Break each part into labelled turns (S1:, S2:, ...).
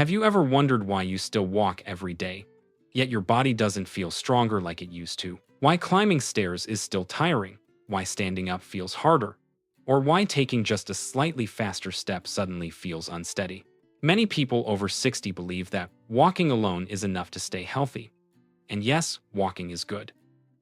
S1: Have you ever wondered why you still walk every day, yet your body doesn't feel stronger like it used to? Why climbing stairs is still tiring? Why standing up feels harder? Or why taking just a slightly faster step suddenly feels unsteady? Many people over 60 believe that walking alone is enough to stay healthy. And yes, walking is good.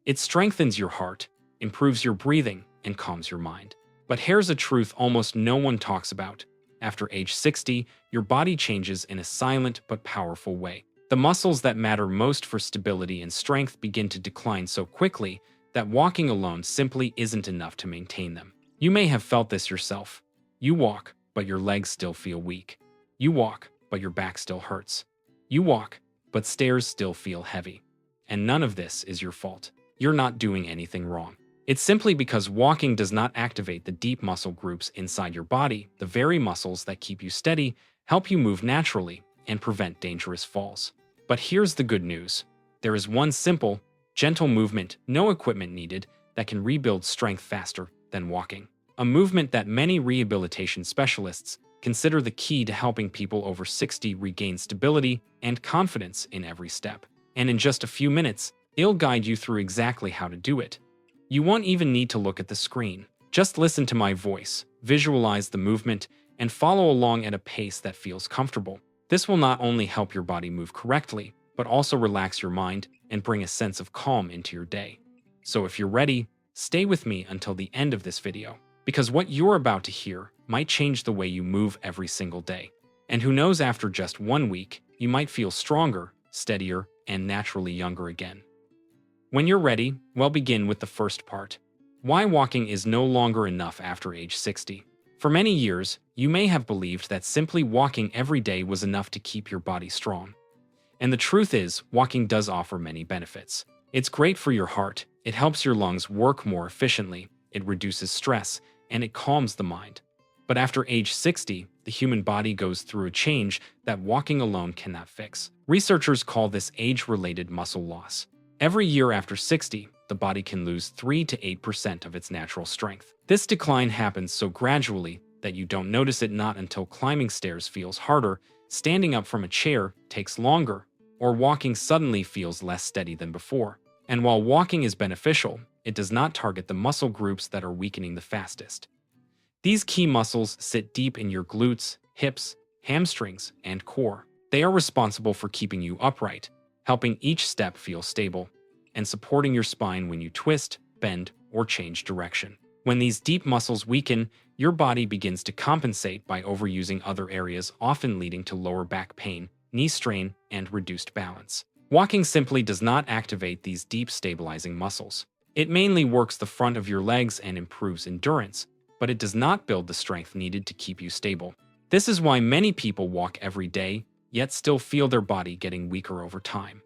S1: It strengthens your heart, improves your breathing, and calms your mind. But here's a truth almost no one talks about. After age 60, your body changes in a silent but powerful way. The muscles that matter most for stability and strength begin to decline so quickly that walking alone simply isn't enough to maintain them. You may have felt this yourself. You walk, but your legs still feel weak. You walk, but your back still hurts. You walk, but stairs still feel heavy. And none of this is your fault. You're not doing anything wrong. It's simply because walking does not activate the deep muscle groups inside your body, the very muscles that keep you steady, help you move naturally, and prevent dangerous falls. But here's the good news. There is one simple, gentle movement, no equipment needed, that can rebuild strength faster than walking. A movement that many rehabilitation specialists consider the key to helping people over 60 regain stability and confidence in every step. And in just a few minutes, it'll guide you through exactly how to do it. You won't even need to look at the screen. Just listen to my voice, visualize the movement, and follow along at a pace that feels comfortable. This will not only help your body move correctly, but also relax your mind and bring a sense of calm into your day. So if you're ready, stay with me until the end of this video, because what you're about to hear might change the way you move every single day. And who knows, after just 1 week, you might feel stronger, steadier, and naturally younger again. When you're ready, we'll begin with the first part. Why walking is no longer enough after age 60. For many years, you may have believed that simply walking every day was enough to keep your body strong. And the truth is, walking does offer many benefits. It's great for your heart, it helps your lungs work more efficiently, it reduces stress, and it calms the mind. But after age 60, the human body goes through a change that walking alone cannot fix. Researchers call this age-related muscle loss. Every year after 60, the body can lose 3 to 8% of its natural strength. This decline happens so gradually that you don't notice it, not until climbing stairs feels harder, standing up from a chair takes longer, or walking suddenly feels less steady than before. And while walking is beneficial, it does not target the muscle groups that are weakening the fastest. These key muscles sit deep in your glutes, hips, hamstrings, and core. They are responsible for keeping you upright, helping each step feel stable, and supporting your spine when you twist, bend, or change direction. When these deep muscles weaken, your body begins to compensate by overusing other areas, often leading to lower back pain, knee strain, and reduced balance. Walking simply does not activate these deep stabilizing muscles. It mainly works the front of your legs and improves endurance, but it does not build the strength needed to keep you stable. This is why many people walk every day, yet still feel their body getting weaker over time.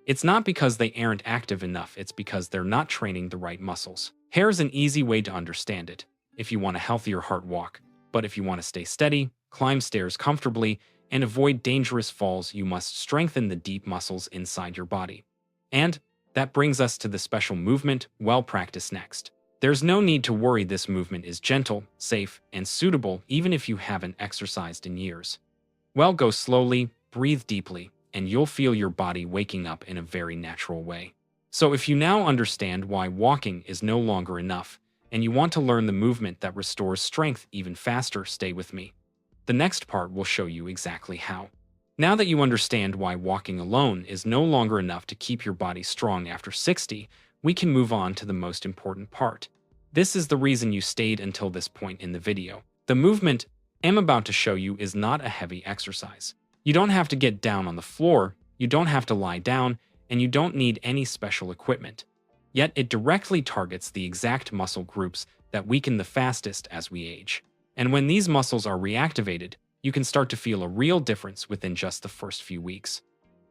S1: It's not because they aren't active enough, it's because they're not training the right muscles. Here's an easy way to understand it. If you want a healthier heart, walk. But if you want to stay steady, climb stairs comfortably, and avoid dangerous falls, you must strengthen the deep muscles inside your body. And that brings us to the special movement, well practiced next. There's no need to worry, this movement is gentle, safe, and suitable even if you haven't exercised in years. Well, go slowly, breathe deeply, and you'll feel your body waking up in a very natural way. So if you now understand why walking is no longer enough, and you want to learn the movement that restores strength even faster, stay with me. The next part will show you exactly how. Now that you understand why walking alone is no longer enough to keep your body strong after 60, we can move on to the most important part. This is the reason you stayed until this point in the video. The movement I'm about to show you is not a heavy exercise. You don't have to get down on the floor, you don't have to lie down, and you don't need any special equipment. Yet it directly targets the exact muscle groups that weaken the fastest as we age. And when these muscles are reactivated, you can start to feel a real difference within just the first few weeks.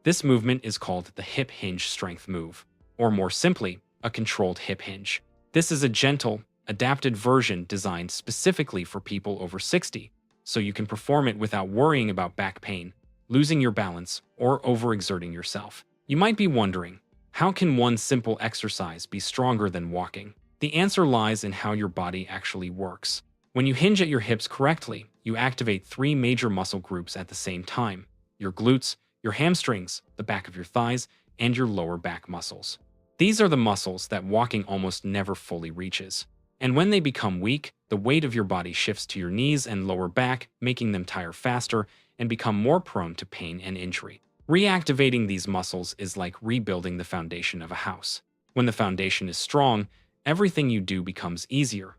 S1: This movement is called the hip-hinge strength move, or more simply, a controlled hip hinge. This is a gentle, adapted version designed specifically for people over 60, so you can perform it without worrying about back pain, losing your balance, or overexerting yourself. You might be wondering, how can one simple exercise be stronger than walking? The answer lies in how your body actually works. When you hinge at your hips correctly, you activate 3 major muscle groups at the same time: your glutes, your hamstrings, the back of your thighs, and your lower back muscles. These are the muscles that walking almost never fully reaches. And when they become weak, the weight of your body shifts to your knees and lower back, making them tire faster and become more prone to pain and injury. Reactivating these muscles is like rebuilding the foundation of a house. When the foundation is strong, everything you do becomes easier.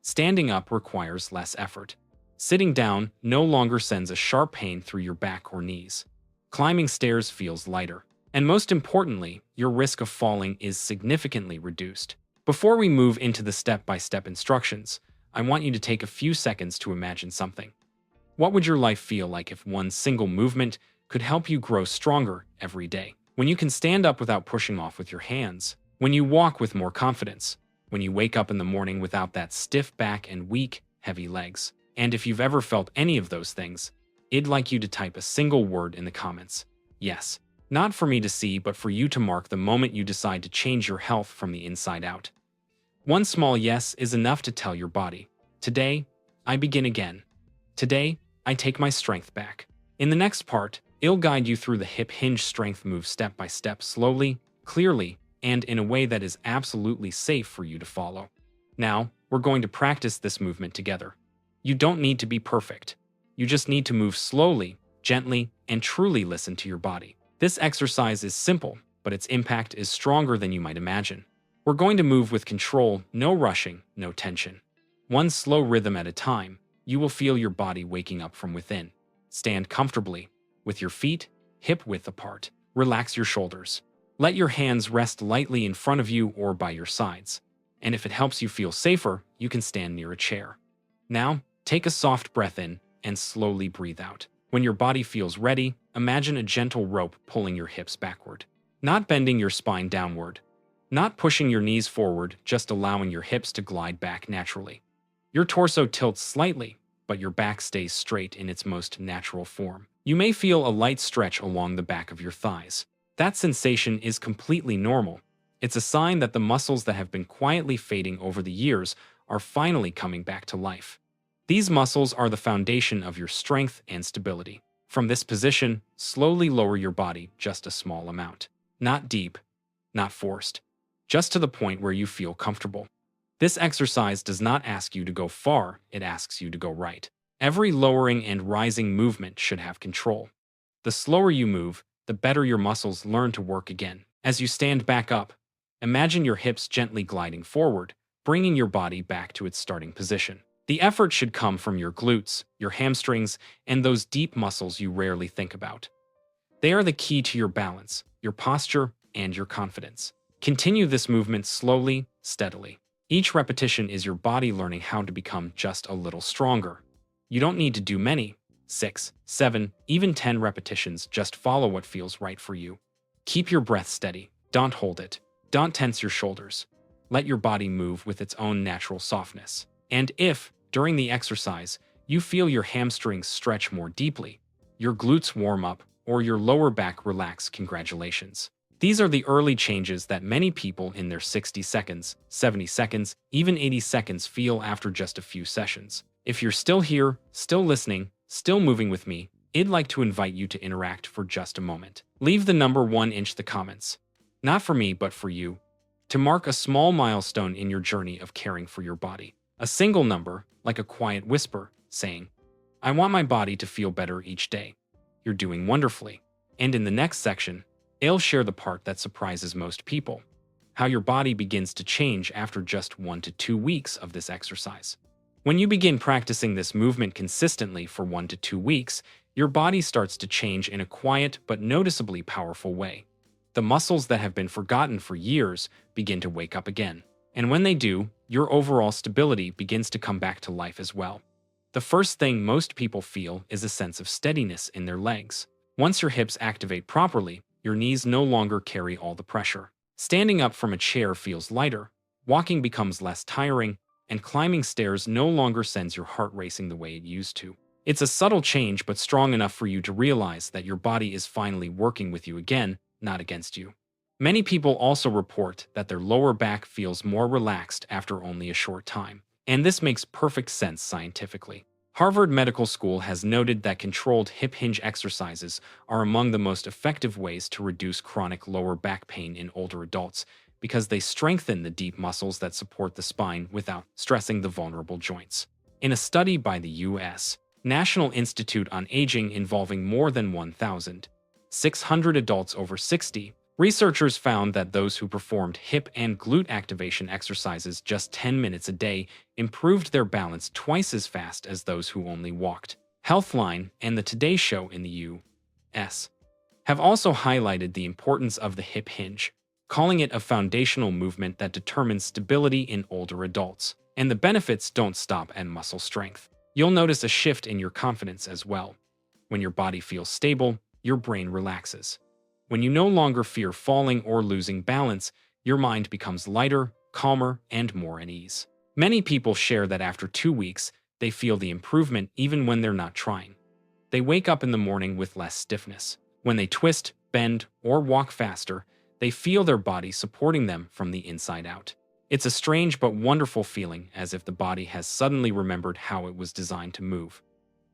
S1: Standing up requires less effort. Sitting down no longer sends a sharp pain through your back or knees. Climbing stairs feels lighter. And most importantly, your risk of falling is significantly reduced. Before we move into the step-by-step instructions, I want you to take a few seconds to imagine something. What would your life feel like if one single movement could help you grow stronger every day? When you can stand up without pushing off with your hands, when you walk with more confidence, when you wake up in the morning without that stiff back and weak, heavy legs. And if you've ever felt any of those things, I'd like you to type a single word in the comments. Yes. Not for me to see, but for you to mark the moment you decide to change your health from the inside out. One small yes is enough to tell your body, today, I begin again. Today, I take my strength back. In the next part, I'll guide you through the hip-hinge strength move step by step, slowly, clearly, and in a way that is absolutely safe for you to follow. Now, we're going to practice this movement together. You don't need to be perfect. You just need to move slowly, gently, and truly listen to your body. This exercise is simple, but its impact is stronger than you might imagine. We're going to move with control, no rushing, no tension. One slow rhythm at a time, you will feel your body waking up from within. Stand comfortably, with your feet hip-width apart. Relax your shoulders. Let your hands rest lightly in front of you or by your sides. And if it helps you feel safer, you can stand near a chair. Now, take a soft breath in and slowly breathe out. When your body feels ready, imagine a gentle rope pulling your hips backward. Not bending your spine downward. Not pushing your knees forward, just allowing your hips to glide back naturally. Your torso tilts slightly, but your back stays straight in its most natural form. You may feel a light stretch along the back of your thighs. That sensation is completely normal. It's a sign that the muscles that have been quietly fading over the years are finally coming back to life. These muscles are the foundation of your strength and stability. From this position, slowly lower your body just a small amount. Not deep, not forced, just to the point where you feel comfortable. This exercise does not ask you to go far, it asks you to go right. Every lowering and rising movement should have control. The slower you move, the better your muscles learn to work again. As you stand back up, imagine your hips gently gliding forward, bringing your body back to its starting position. The effort should come from your glutes, your hamstrings, and those deep muscles you rarely think about. They are the key to your balance, your posture, and your confidence. Continue this movement slowly, steadily. Each repetition is your body learning how to become just a little stronger. You don't need to do many, 6, 7, even 10 repetitions, just follow what feels right for you. Keep your breath steady, don't hold it, don't tense your shoulders. Let your body move with its own natural softness. And if, during the exercise, you feel your hamstrings stretch more deeply, your glutes warm up, or your lower back relax, congratulations. These are the early changes that many people in their 60 seconds, 70 seconds, even 80 seconds feel after just a few sessions. If you're still here, still listening, still moving with me, I'd like to invite you to interact for just a moment. Leave the number 1 in the comments. Not for me, but for you, to mark a small milestone in your journey of caring for your body. A single number, like a quiet whisper, saying, I want my body to feel better each day. You're doing wonderfully. And in the next section, I'll share the part that surprises most people. How your body begins to change after just 1 to 2 weeks of this exercise. When you begin practicing this movement consistently for 1 to 2 weeks, your body starts to change in a quiet but noticeably powerful way. The muscles that have been forgotten for years begin to wake up again. And when they do, your overall stability begins to come back to life as well. The first thing most people feel is a sense of steadiness in their legs. Once your hips activate properly, your knees no longer carry all the pressure. Standing up from a chair feels lighter, walking becomes less tiring, and climbing stairs no longer sends your heart racing the way it used to. It's a subtle change but strong enough for you to realize that your body is finally working with you again, not against you. Many people also report that their lower back feels more relaxed after only a short time, and this makes perfect sense scientifically. Harvard Medical School has noted that controlled hip hinge exercises are among the most effective ways to reduce chronic lower back pain in older adults because they strengthen the deep muscles that support the spine without stressing the vulnerable joints. In a study by the U.S. National Institute on Aging involving more than 1,600 adults over 60, researchers found that those who performed hip and glute activation exercises just 10 minutes a day improved their balance twice as fast as those who only walked. Healthline and the Today Show in the U.S. have also highlighted the importance of the hip hinge, calling it a foundational movement that determines stability in older adults. And the benefits don't stop at muscle strength. You'll notice a shift in your confidence as well. When your body feels stable, your brain relaxes. When you no longer fear falling or losing balance, your mind becomes lighter, calmer, and more at ease. Many people share that after 2 weeks, they feel the improvement even when they're not trying. They wake up in the morning with less stiffness. When they twist, bend, or walk faster, they feel their body supporting them from the inside out. It's a strange but wonderful feeling, as if the body has suddenly remembered how it was designed to move.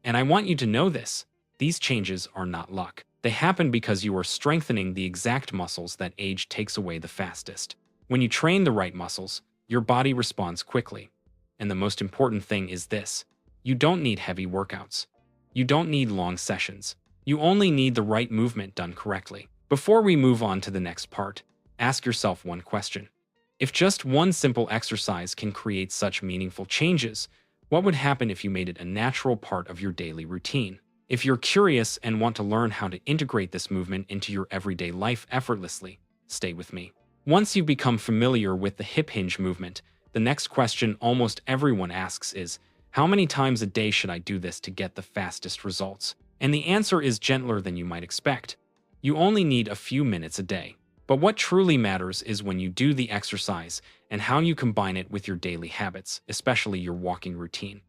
S1: And I want you to know this. These changes are not luck. They happen because you are strengthening the exact muscles that age takes away the fastest. When you train the right muscles, your body responds quickly. And the most important thing is this: you don't need heavy workouts. You don't need long sessions. You only need the right movement done correctly. Before we move on to the next part, ask yourself one question. If just one simple exercise can create such meaningful changes, what would happen if you made it a natural part of your daily routine? If you're curious and want to learn how to integrate this movement into your everyday life effortlessly, stay with me. Once you become familiar with the hip hinge movement, the next question almost everyone asks is, how many times a day should I do this to get the fastest results? And the answer is gentler than you might expect. You only need a few minutes a day. But what truly matters is when you do the exercise and how you combine it with your daily habits, especially your walking routine.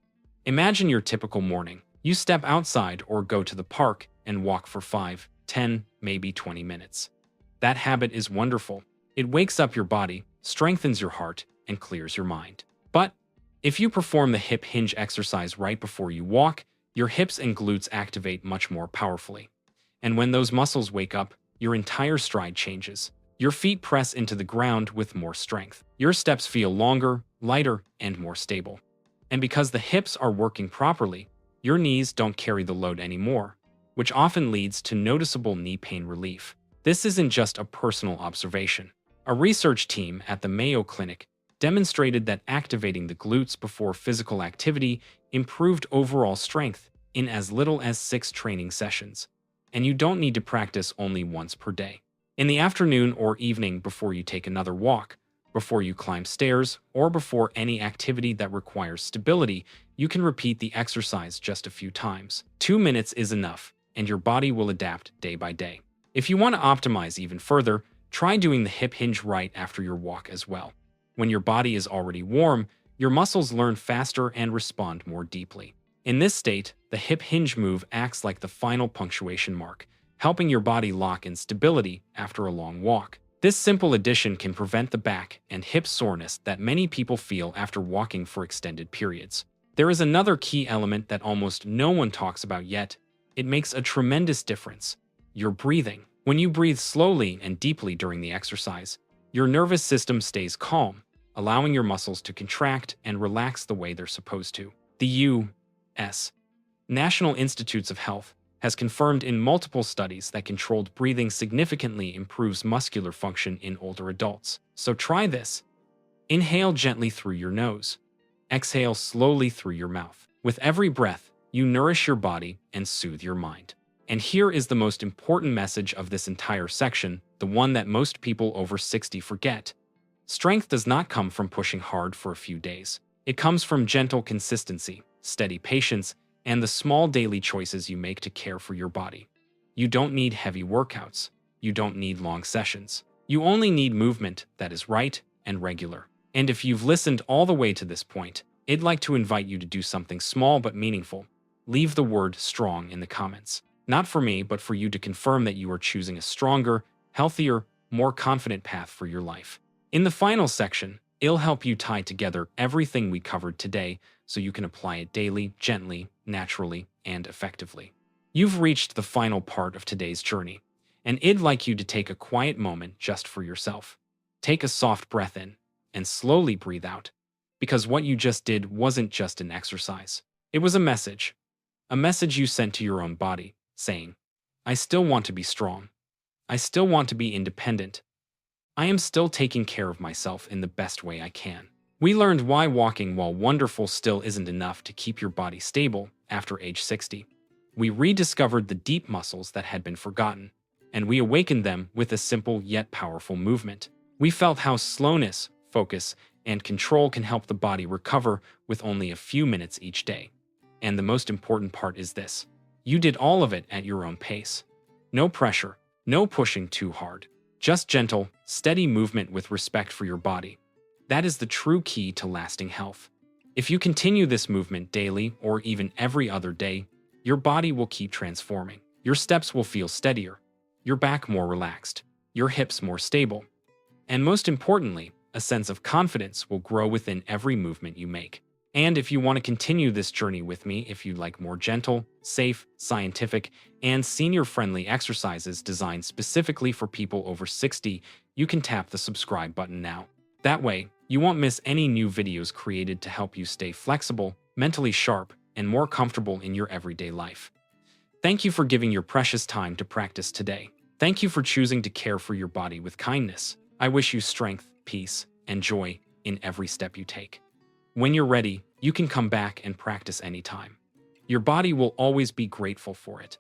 S1: Imagine your typical morning. You step outside or go to the park and walk for 5, 10, maybe 20 minutes. That habit is wonderful. It wakes up your body, strengthens your heart, and clears your mind. But if you perform the hip hinge exercise right before you walk, your hips and glutes activate much more powerfully. And when those muscles wake up, your entire stride changes. Your feet press into the ground with more strength. Your steps feel longer, lighter, and more stable. And because the hips are working properly, your knees don't carry the load anymore, which often leads to noticeable knee pain relief. This isn't just a personal observation. A research team at the Mayo Clinic demonstrated that activating the glutes before physical activity improved overall strength in as little as 6 training sessions. And you don't need to practice only once per day. In the afternoon or evening before you take another walk, before you climb stairs, or before any activity that requires stability, you can repeat the exercise just a few times. 2 minutes is enough, and your body will adapt day by day. If you want to optimize even further, try doing the hip hinge right after your walk as well. When your body is already warm, your muscles learn faster and respond more deeply. In this state, the hip hinge move acts like the final punctuation mark, helping your body lock in stability after a long walk. This simple addition can prevent the back and hip soreness that many people feel after walking for extended periods. There is another key element that almost no one talks about yet. It makes a tremendous difference: your breathing. When you breathe slowly and deeply during the exercise, your nervous system stays calm, allowing your muscles to contract and relax the way they're supposed to. The U.S. National Institutes of Health has confirmed in multiple studies that controlled breathing significantly improves muscular function in older adults. So try this. Inhale gently through your nose. Exhale slowly through your mouth. With every breath, you nourish your body and soothe your mind. And here is the most important message of this entire section, the one that most people over 60 forget. Strength does not come from pushing hard for a few days. It comes from gentle consistency, steady patience, and the small daily choices you make to care for your body. You don't need heavy workouts. You don't need long sessions. You only need movement that is right and regular. And if you've listened all the way to this point, I'd like to invite you to do something small but meaningful. Leave the word strong in the comments. Not for me, but for you to confirm that you are choosing a stronger, healthier, more confident path for your life. In the final section, It'll help you tie together everything we covered today so you can apply it daily, gently, naturally, and effectively. You've reached the final part of today's journey, and I'd like you to take a quiet moment just for yourself. Take a soft breath in and slowly breathe out, because what you just did wasn't just an exercise. It was a message you sent to your own body, saying, I still want to be strong. I still want to be independent. I am still taking care of myself in the best way I can. We learned why walking, while wonderful, still isn't enough to keep your body stable after age 60. We rediscovered the deep muscles that had been forgotten, and we awakened them with a simple yet powerful movement. We felt how slowness, focus, and control can help the body recover with only a few minutes each day. And the most important part is this: you did all of it at your own pace. No pressure, no pushing too hard. Just gentle, steady movement with respect for your body. That is the true key to lasting health. If you continue this movement daily or even every other day, your body will keep transforming. Your steps will feel steadier, your back more relaxed, your hips more stable, and most importantly, a sense of confidence will grow within every movement you make. And if you want to continue this journey with me, if you like more gentle, safe, scientific, and senior-friendly exercises designed specifically for people over 60, you can tap the subscribe button now. That way, you won't miss any new videos created to help you stay flexible, mentally sharp, and more comfortable in your everyday life. Thank you for giving your precious time to practice today. Thank you for choosing to care for your body with kindness. I wish you strength, peace, and joy in every step you take. When you're ready, you can come back and practice anytime. Your body will always be grateful for it.